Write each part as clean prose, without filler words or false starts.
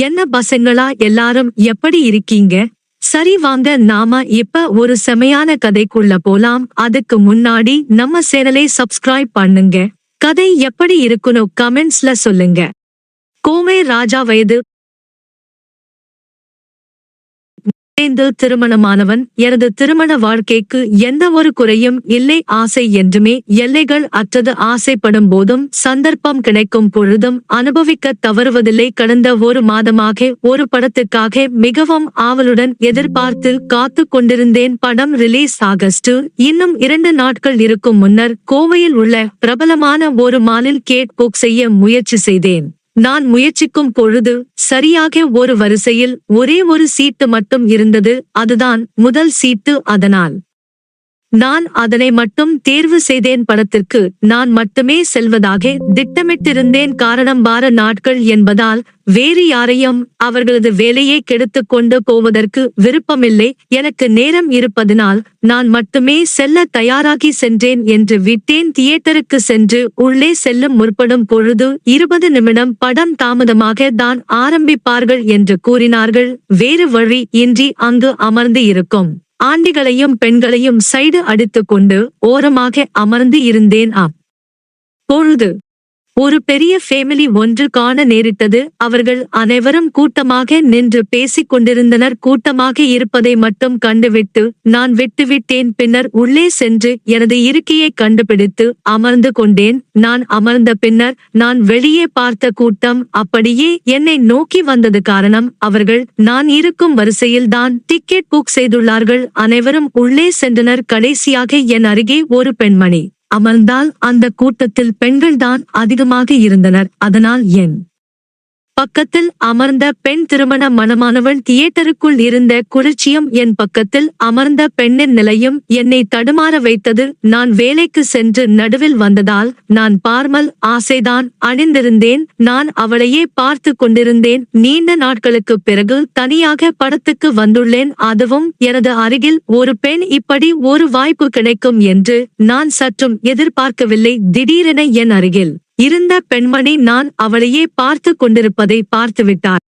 என்ன பசங்களா எல்லாரும் எப்படி இருக்கீங்க? சரி வாங்க நாம இப்ப ஒரு செமையான கதைக்குள்ள போலாம். அதுக்கு முன்னாடி நம்ம சேனலை சப்ஸ்கிரைப் பண்ணுங்க. கதை எப்படி இருக்குன்னு கமெண்ட்ஸ்ல சொல்லுங்க. கோவை ராஜா வயது திருமணமானவன். எனது திருமண வாழ்க்கைக்கு எந்த ஒரு குறையும் இல்லை. ஆசை என்றுமே எல்லைகள் அற்றது. ஆசைப்படும் போதும் சந்தர்ப்பம் கிடைக்கும் பொழுதும் அனுபவிக்க தவறுவதில்லை. கடந்த ஒரு மாதமாக ஒரு படத்துக்காக மிகவும் ஆவலுடன் எதிர்பார்த்து காத்து கொண்டிருந்தேன். படம் ரிலீஸ் ஆகஸ்ட் இன்னும் 2 நாட்கள் இருக்கும் முன்னர் கோவையில் உள்ள பிரபலமான ஒரு மாலில் கேட் புக் செய்ய முயற்சி செய்தேன். நான் முயற்சிக்கும் பொழுது சரியாக ஒரு வரிசையில் ஒரே ஒரு சீட்டு மட்டும் இருந்தது. அதுதான் முதல் சீட்டு. அதனால் நான் அதனை மட்டும் தேர்வு செய்தேன். படத்திற்கு நான் மட்டுமே செல்வதாக திட்டமிட்டிருந்தேன். காரணம் வார நாட்கள் என்பதால் வேறு யாரையும் அவர்களது வேலையை கெடுத்துக் கொண்டு போவதற்கு விருப்பமில்லை. எனக்கு நேரம் இருப்பதனால் நான் மட்டுமே செல்ல தயாராகி சென்றேன் என்று விட்டேன். தியேட்டருக்கு சென்று உள்ளே செல்லும் முற்படும் பொழுது 20 நிமிடம் படம் தாமதமாக தான் ஆரம்பிப்பார்கள் என்று கூறினார்கள். வேறு வழி இன்றி அங்கு அமர்ந்து இருக்கும் ஆண்டிகளையும் பெண்களையும் சைடு அடித்துக் கொண்டு ஓரமாக அமர்ந்து இருந்தேன். பொழுது ஒரு பெரிய ஃபேமிலி ஒன்று காண நேரிட்டது. அவர்கள் அனைவரும் கூட்டமாக நின்று பேசிக் கொண்டிருந்தனர். கூட்டமாக இருப்பதை மட்டும் கண்டுவிட்டு நான் விட்டுவிட்டேன். பின்னர் உள்ளே சென்று எனது இருக்கையை கண்டுபிடித்து அமர்ந்து கொண்டேன். நான் அமர்ந்த பின்னர் நான் வெளியே பார்த்த கூட்டம் அப்படியே என்னை நோக்கி வந்தது. காரணம், அவர்கள் நான் இருக்கும் வரிசையில் தான் டிக்கெட் புக் செய்துள்ளார்கள். அனைவரும் உள்ளே சென்றனர். கடைசியாக என் அருகே ஒரு பெண்மணி அமர்ந்தால். அந்த கூட்டத்தில் பெண்கள்தான் அதிகமாக இருந்தனர். அதனால் என் பக்கத்தில் அமர்ந்த பெண் திருமண மணமானவள். தியேட்டருக்குள் இருந்த குளிர்ச்சியும் என் பக்கத்தில் அமர்ந்த பெண்ணின் நிலையும் என்னை தடுமாற வைத்தது. நான் வேலைக்கு சென்று நடுவில் வந்ததால் நான் பார்மல் ஆசைதான் அணிந்திருந்தேன். நான் அவளையே பார்த்து கொண்டிருந்தேன். நீண்ட நாட்களுக்கு பிறகு தனியாக படத்துக்கு வந்துள்ளேன். அதுவும் எனது அருகில் ஒரு பெண். இப்படி ஒரு வாய்ப்பு கிடைக்கும் என்று நான் சற்றும் எதிர்பார்க்கவில்லை. திடீரென என் அருகில் இருந்த பெண்மணி நான் அவளையே பார்த்து கொண்டிருப்பதை பார்த்துவிட்டார்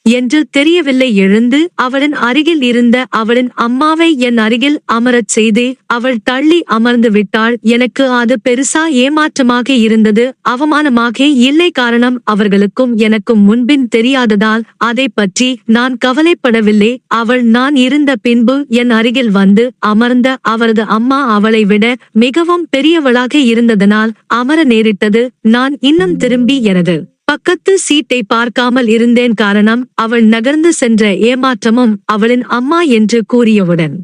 என்று தெரியவில்லை. எழுந்து அவளின் அருகில் இருந்த அவளின் அம்மாவை என் அருகில் அமரச் செய்து அவள் தள்ளி அமர்ந்து விட்டாள். எனக்கு அது பெருசா ஏமாற்றமாக இருந்தது. அவமானமாக இல்லை. காரணம், அவர்களுக்கும் எனக்கும் முன்பின் தெரியாததால் அதை பற்றி நான் கவலைப்படவில்லை. அவள் நான் இருந்த பின்பு என் அருகில் வந்து அமர்ந்த அவரது அம்மா அவளை விட மிகவும் பெரியவளாக இருந்ததனால் அமர நேரிட்டது. நான் இன்னும் திரும்பி எனது பக்கத்து சீட்டை பார்க்காமல் இருந்தேன். காரணம், அவள் நகர்ந்து சென்ற ஏமாற்றமும் அவளின் அம்மா என்று கூறியவுடன்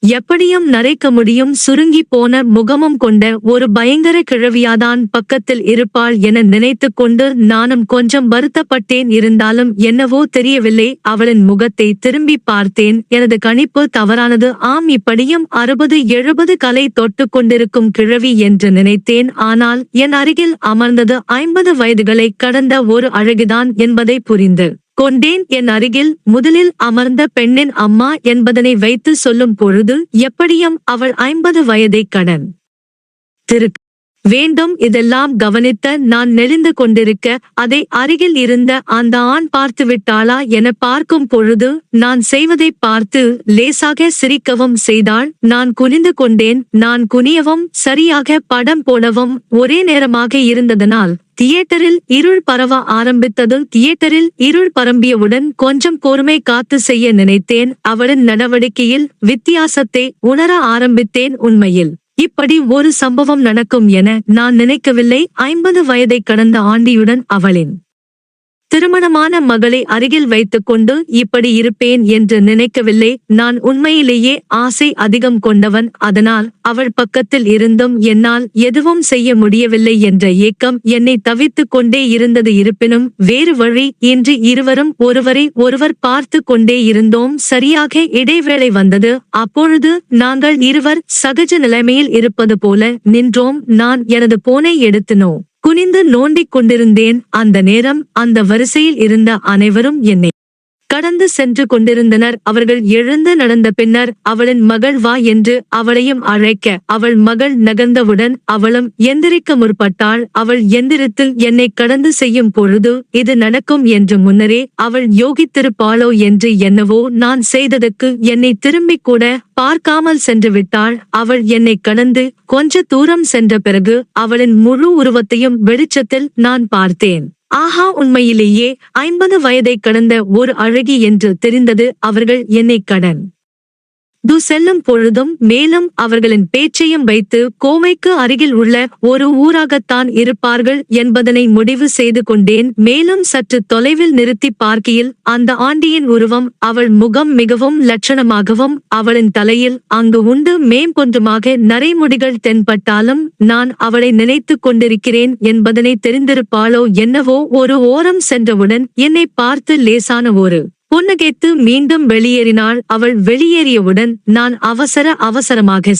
எப்படியும் நரைக்க முடியும். சுருங்கி போன முகமும் கொண்ட ஒரு பயங்கர கிழவியாதான் பக்கத்தில் இருப்பாள் என நினைத்து கொண்டு நானும் கொஞ்சம் வருத்தப்பட்டேன். இருந்தாலும் என்னவோ தெரியவில்லை. அவளின் முகத்தை திரும்பி பார்த்தேன். எனது கணிப்பு தவறானது. ஆம், இப்படியும் 60-70 கலை தொட்டு கொண்டிருக்கும் கிழவி என்று நினைத்தேன். ஆனால் என் அருகில் அமர்ந்தது 50 வயதுகளை கடந்த ஒரு அழகுதான் என்பதை புரிந்து கொண்டேன். என் அருகில் முதலில் அமர்ந்த பெண்ணின் அம்மா என்பதனை வைத்து சொல்லும் பொழுது எப்படியும் அவள் 50 வயதை கடன் திருக்க வேண்டும். இதெல்லாம் கவனித்த நான் நெளிந்து கொண்டிருக்க அதை அருகில் இருந்த அந்த ஆண் பார்த்துவிட்டாளா என பார்க்கும் பொழுது நான் செய்வதை பார்த்து லேசாக சிரிக்கவும் செய்தாள். நான் குனிந்து கொண்டேன். நான் குனியவும் சரியாக படம் போடவும் ஒரே நேரமாக இருந்ததனால் தியேட்டரில் இருள் பரவ ஆரம்பித்தது. தியேட்டரில் இருள் பரம்பியவுடன் கொஞ்சம் பொறுமை காத்து செய்ய நினைத்தேன். அவளின் நடவடிக்கையில் வித்தியாசத்தை உணர ஆரம்பித்தேன். உண்மையில் இப்படி ஒரு சம்பவம் நடக்கும் என நான் நினைக்கவில்லை. 50 வயதை கடந்த ஆண்டியுடன் அவளின் திருமணமான மகளை அருகில் வைத்துக் கொண்டு இப்படி இருப்பேன் என்று நினைக்கவில்லை. நான் உண்மையிலேயே ஆசை அதிகம் கொண்டவன். அதனால் அவள் பக்கத்தில் இருந்தும் என்னால் எதுவும் செய்ய முடியவில்லை என்ற ஏக்கம் என்னை தவித்துக் கொண்டே இருந்தது. இருப்பினும் வேறு வழி இன்றி இருவரும் ஒருவரை ஒருவர் பார்த்து கொண்டே இருந்தோம். சரியாக இடைவேளை வந்தது. அப்பொழுது நாங்கள் இருவர் சகஜ நிலைமையில் இருப்பது போல நின்றோம். நான் எனது போனை எடுத்து குனிந்து நோண்டிக் கொண்டிருந்தேன். அந்த நேரம் அந்த வரிசையில் இருந்த அனைவரும் என்னை கடந்து சென்று கொண்டிருந்தனர். அவர்கள் எழுந்து நடந்த பின்னர் அவளின் மகள் வா என்று அவளையும் அழைக்க, அவள் மகள் நகர்ந்தவுடன் அவளும் எந்திரிக்க முற்பட்டாள். அவள் எந்திரத்தில் என்னை கடந்து செய்யும் பொழுது இது நடக்கும் என்று முன்னரே அவள் யோகித்திருப்பாளோ என்று என்னவோ நான் செய்ததற்கு என்னை திரும்பிக் கூட பார்க்காமல் சென்று விட்டாள். அவள் என்னை கடந்து கொஞ்ச தூரம் சென்ற பிறகு அவளின் முழு உருவத்தையும் வெளிச்சத்தில் நான் பார்த்தேன். ஆஹா, உண்மையிலேயே 50 வயதை கடந்த ஒரு அழகி என்று தெரிந்தது. அவர்கள் என்னை கடந்து செல்லும் பொழுதும் மேலும் அவர்களின் பேச்சையும் வைத்து கோவைக்கு அருகில் உள்ள ஒரு ஊராகத்தான் இருப்பார்கள் என்பதனை முடிவு செய்து கொண்டேன். மேலும் சற்று தொலைவில் நிறுத்தி பார்க்கையில் அந்த ஆண்டியின் உருவம், அவள் முகம் மிகவும் லட்சணமாகவும் அவளின் தலையில் அங்கு உண்டு மேம்பொன்றுமாக நரைமுடிகள் தென்பட்டாலும் நான் அவளை நினைத்து கொண்டிருக்கிறேன் என்பதனை தெரிந்திருப்பாளோ என்னவோ. ஒரு ஓரம் சென்றவுடன் என்னை பார்த்து லேசான ஒரு புன்னகைத்து மீண்டும் வெளியேறினாள். அவள் வெளியேறியவுடன் நான் அவசரமாக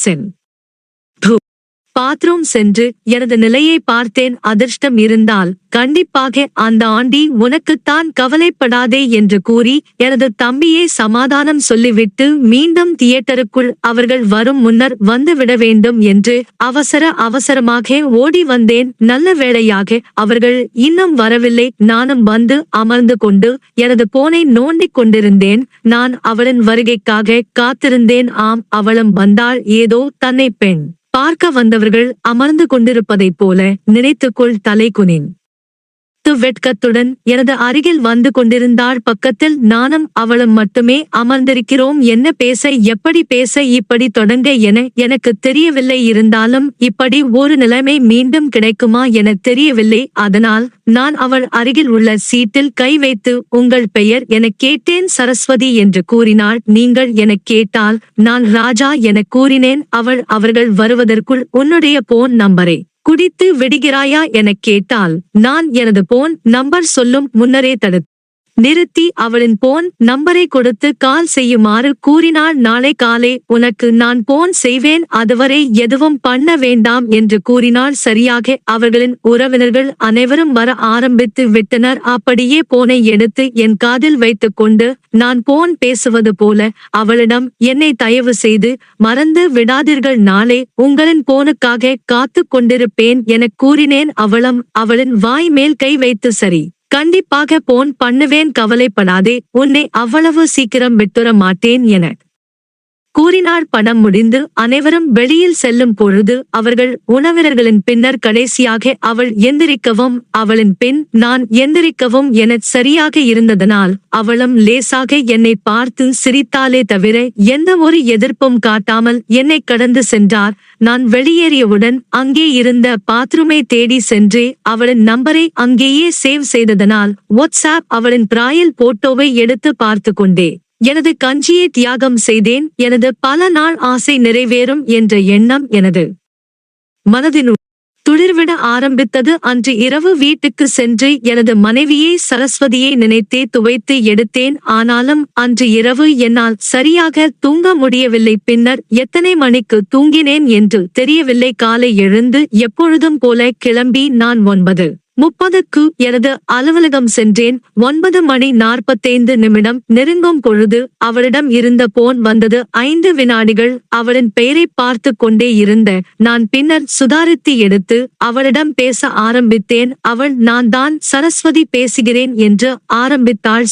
பாத்ரூம் சென்று எனது நிலையை பார்த்தேன். அதிர்ஷ்டம் இருந்தால் கண்டிப்பாக அந்த ஆண்டி உனக்குத்தான் கவலைப்படாதே என்று கூறி எனது தம்பியை சமாதானம் சொல்லிவிட்டு மீண்டும் தியேட்டருக்குள் அவர்கள் வரும் முன்னர் வந்துவிட வேண்டும் என்று அவசரமாக ஓடி வந்தேன். நல்ல வேளையாக அவர்கள் இன்னும் வரவில்லை. நானும் வந்து அமர்ந்து கொண்டு எனது போனை நோண்டிக் கொண்டிருந்தேன். நான் அவளின் வருகைக்காக காத்திருந்தேன். ஆம், அவளும் வந்தாள். ஏதோ தன்னை பெண் பார்க்க வந்தவர்கள் அமர்ந்து கொண்டிருப்பதைப் போல நினைத்துக்கொள் தலை குனிந்து வெட்கத்துடன் எனது அருகில் வந்து கொண்டிருந்தாள். பக்கத்தில் நானும் அவளும் மட்டுமே அமர்ந்திருக்கிறோம். என்ன பேச, எப்படி பேச, இப்படி தொடங்க என எனக்கு தெரியவில்லை. இருந்தாலும் இப்படி ஒரு நிலைமை மீண்டும் கிடைக்குமா என தெரியவில்லை. அதனால் நான் அவள் அருகில் உள்ள சீட்டில் கை வைத்து உங்கள் பெயர் என கேட்டேன். சரஸ்வதி என்று கூறினாள். நீங்கள் என கேட்டால் நான் ராஜா என கூறினேன். அவர்கள் வருவதற்குள் உன்னுடைய போன் நம்பரை குடித்து விடுகிறாயா என கேட்டால் நான் எனது போன் நம்பர் சொல்லும் முன்னரே நிறுத்தி அவளின் போன் நம்பரை கொடுத்து கால் செய்யுமாறு கூறினாள். நாளை காலை உனக்கு நான் போன் செய்வேன், அதுவரை எதுவும் பண்ண வேண்டாம் என்று கூறினாள். சரியாக அவர்களின் உறவினர்கள் அனைவரும் வர ஆரம்பித்து விட்டனர். அப்படியே போனை எடுத்து என் காதில் வைத்துக் கொண்டு நான் போன் பேசுவது போல அவளிடம், என்னை தயவு செய்து மறந்து விடாதீர்கள், நாளை உங்களின் போனுக்காக காத்து கொண்டிருப்பேன் என கூறினேன். அவளின் வாய் மேல் கை வைத்து, சரி, கண்டிப்பாக போன் பண்ணுவேன், கவலைப்படாதே, உன்னை அவ்வளவு சீக்கிரம் விட்டுற மாட்டேன் என கூறினார். படம் முடிந்து அனைவரும் வெளியில் செல்லும் பொழுது அவர்கள் உணவினர்களின் பின்னர் கடைசியாக அவள் எந்திரிக்கவும் அவளின் பின் நான் எந்திரிக்கவும் என சரியாக இருந்ததனால் அவளும் லேசாக என்னை பார்த்து சிரித்தாலே தவிர எந்த ஒரு எதிர்ப்பும் காட்டாமல் என்னை கடந்து சென்றார். நான் வெளியேறியவுடன் அங்கே இருந்த பாத்ரூமை தேடி சென்று அவளின் நம்பரை அங்கேயே சேவ் செய்ததனால் வாட்ஸ்ஆப் அவளின் பிராயல் போட்டோவை எடுத்து பார்த்து கொண்டே எனது கஞ்சியை தியாகம் செய்தேன். எனது பல நாள் ஆசை நிறைவேறும் என்ற எண்ணம் எனது மனதினுள் துளிர்விட ஆரம்பித்தது. அன்று இரவு வீட்டுக்கு சென்று எனது மனைவியை சரஸ்வதியை நினைத்தே துவைத்து எடுத்தேன். ஆனாலும் அன்று இரவு என்னால் சரியாக தூங்க முடியவில்லை. பின்னர் எத்தனை மணிக்கு தூங்கினேன் என்று தெரியவில்லை. காலை எழுந்து எப்பொழுதும் போல கிளம்பி நான் 9:30க்கு எனது அலுவலகம் சென்றேன். 9:45 நெருங்கும் பொழுது அவளிடம் இருந்த போன் வந்தது. 5 வினாடிகள் அவளின் பெயரை பார்த்து கொண்டே இருந்த நான் பின்னர் சுதாரித்து எடுத்து அவளிடம் பேச ஆரம்பித்தேன். அவள், நான் தான் சரஸ்வதி பேசுகிறேன் என்று ஆரம்பித்தாள்.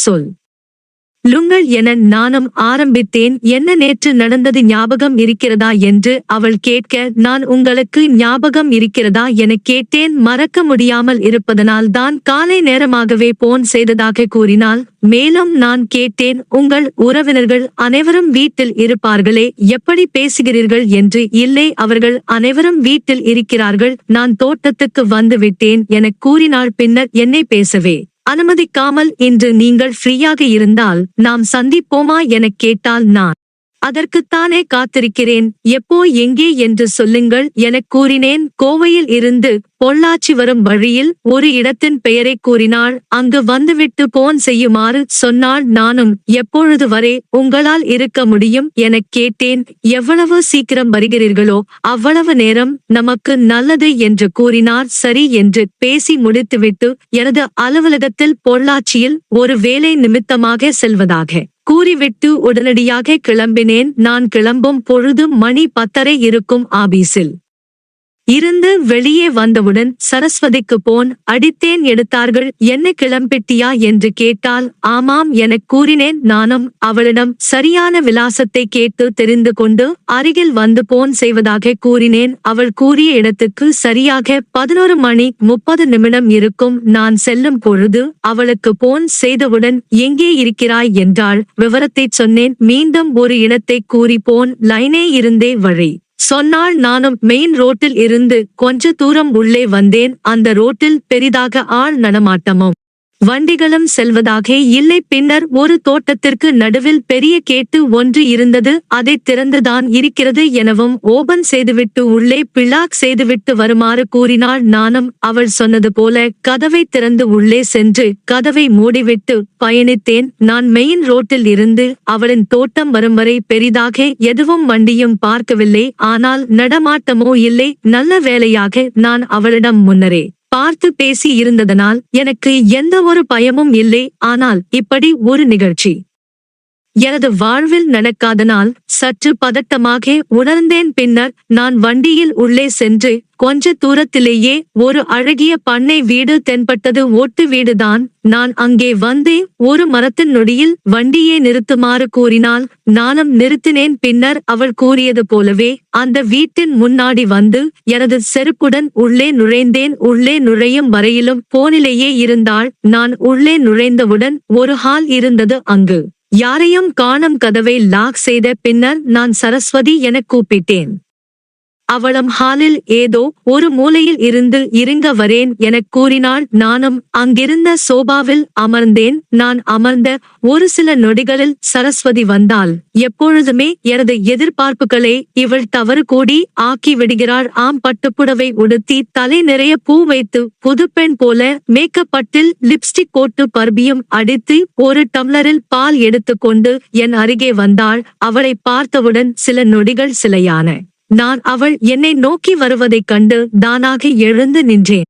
லுங்கள் என நானும் ஆரம்பித்தேன். என்ன, நேற்று நடந்தது ஞாபகம் இருக்கிறதா என்று அவள் கேட்க, நான் உங்களுக்கு ஞாபகம் இருக்கிறதா என கேட்டேன். மறக்க முடியாமல் இருப்பதனால் தான் காலை நேரமாகவே போன் செய்ததாக கூறினாள். மேலும் நான் கேட்டேன், உங்கள் உறவினர்கள் அனைவரும் வீட்டில் இருப்பார்களே, எப்படி பேசுகிறீர்கள் என்று. இல்லை, அவர்கள் அனைவரும் வீட்டில் இருக்கிறார்கள், நான் தோட்டத்துக்கு வந்து விட்டேன் என கூறினாள். பின்னர் என்னை பேசவே அனுமதிக்காமல், இன்று நீங்கள் ஃப்ரீயாக இருந்தால் நாம் சந்திப்போமா என கேட்டால் நான் அதற்குத்தானே காத்திருக்கிறேன், எப்போ எங்கே என்று சொல்லுங்கள் எனக் கூறினேன். கோவையில் இருந்து பொள்ளாச்சி வரும் வழியில் ஒரு இடத்தின் பெயரைக் கூறினாள். அங்கு வந்துவிட்டு போன் செய்யுமாறு சொன்னாள். நானும் எப்பொழுது வரை உங்களால் இருக்க முடியும் எனக் கேட்டேன். எவ்வளவு சீக்கிரம் வருகிறீர்களோ அவ்வளவு நேரம் நமக்கு நல்லது என்று கூறினார். சரி என்று பேசி முடித்துவிட்டு எனது அலுவலகத்தில் பொள்ளாச்சியில் ஒரு வேலை நிமித்தமாக செல்வதாக கூறிவிட்டு உடனடியாக கிளம்பினேன். நான் கிளம்பும் பொழுது மணி 10:30 இருக்கும். ஆபீஸில் இருந்து வெளியே வந்தவுடன் சரஸ்வதிக்கு போன் அடித்தேன். எடுத்தார்கள். என்ன கிளம்பிட்டியா என்று கேட்டால் ஆமாம் எனக் கூறினேன். நானும் அவளிடம் சரியான விலாசத்தை கேட்டு தெரிந்து கொண்டு அருகில் வந்து போன் செய்வதாக கூறினேன். அவள் கூறிய இடத்துக்கு சரியாக 11:30 இருக்கும். நான் செல்லும் பொழுது அவளுக்கு போன் செய்தவுடன் எங்கே இருக்கிறாய் என்றாள். விவரத்தை சொன்னேன். மீண்டும் ஒரு இடத்தை கூறி போன் லைனே இருந்தே வழி சொன்னாள். நானும் மெயின் ரோட்டில் இருந்து கொஞ்ச தூரம் உள்ளே வந்தேன். அந்த ரோட்டில் பெரிதாக ஆள் நடமாட்டமும் வண்டிகளும் செல்வதாக இல்லை. பின்னர் ஒரு தோட்டத்திற்கு நடுவில் பெரிய கேட்டு ஒன்று இருந்தது. அதை திறந்துதான் இருக்கிறது எனவும் ஓபன் செய்துவிட்டு உள்ளே பிளாக் செய்துவிட்டு வருமாறு கூறினாள். நானும் அவள் சொன்னது போல கதவை திறந்து உள்ளே சென்று கதவை மூடிவிட்டு பயணித்தேன். நான் மெயின் ரோட்டில் இருந்து அவளின் தோட்டம் வரும் வரை பெரிதாக எதுவும் வண்டியும் பார்க்கவில்லை. ஆனால் நடமாட்டமோ இல்லை. நல்ல வேளையாக நான் அவளிடம் முன்னரே பார்த்து பேசி இருந்ததனால் எனக்கு எந்த ஒரு பயமும் இல்லை. ஆனால் இப்படி ஒரு நிகழ்ச்சி எனது வாழ்வில் நடக்காதனால் சற்று பதட்டமாக உணர்ந்தேன். பின்னர் நான் வண்டியில் உள்ளே சென்று கொஞ்ச தூரத்திலேயே ஒரு அழகிய பண்ணை வீடு தென்பட்டது. ஓட்டு வீடுதான். நான் அங்கே வந்து ஒரு மரத்தின் நொடியில் வண்டியை நிறுத்துமாறு கூறினாள். நானும் நிறுத்தினேன். பின்னர் அவள் கூறியது போலவே அந்த வீட்டின் முன்னாடி வந்து எனது செருப்புடன் உள்ளே நுழைந்தேன். உள்ளே நுழையும் வரையிலும் போனிலேயே இருந்தாள். நான் உள்ளே நுழைந்தவுடன் ஒரு ஹால் இருந்தது. அங்கு யாரையும் காணும். கதவை லாக் செய்த பின்னர் நான் சரஸ்வதி எனக் கூப்பிட்டேன். அவளும் ஹாலில் ஏதோ ஒரு மூலையில் இருந்து இறங்க வரேன் எனக் கூறினாள். நானும் அங்கிருந்த சோபாவில் அமர்ந்தேன். நான் அமர்ந்த ஒரு சில நொடிகளில் சரஸ்வதி வந்தாள். எப்பொழுதுமே எனது எதிர்பார்ப்புகளை இவள் தவறு கூடி ஆக்கி விடுகிறாள். ஆம், பட்டுப்புடவை உடுத்தி தலை நிறைய பூ வைத்து புதுப்பெண் போல மேக்கப்பட்டில் லிப்ஸ்டிக் போட்டு பர்பியும் அடித்து ஒரு டம்ளரில் பால் எடுத்துக்கொண்டு என் அருகே வந்தாள். அவளை பார்த்தவுடன் சில நொடிகள் சிலையான நான் அவள் என்னை நோக்கி வருவதைக் கண்டு தானாக எழுந்து நின்றேன்.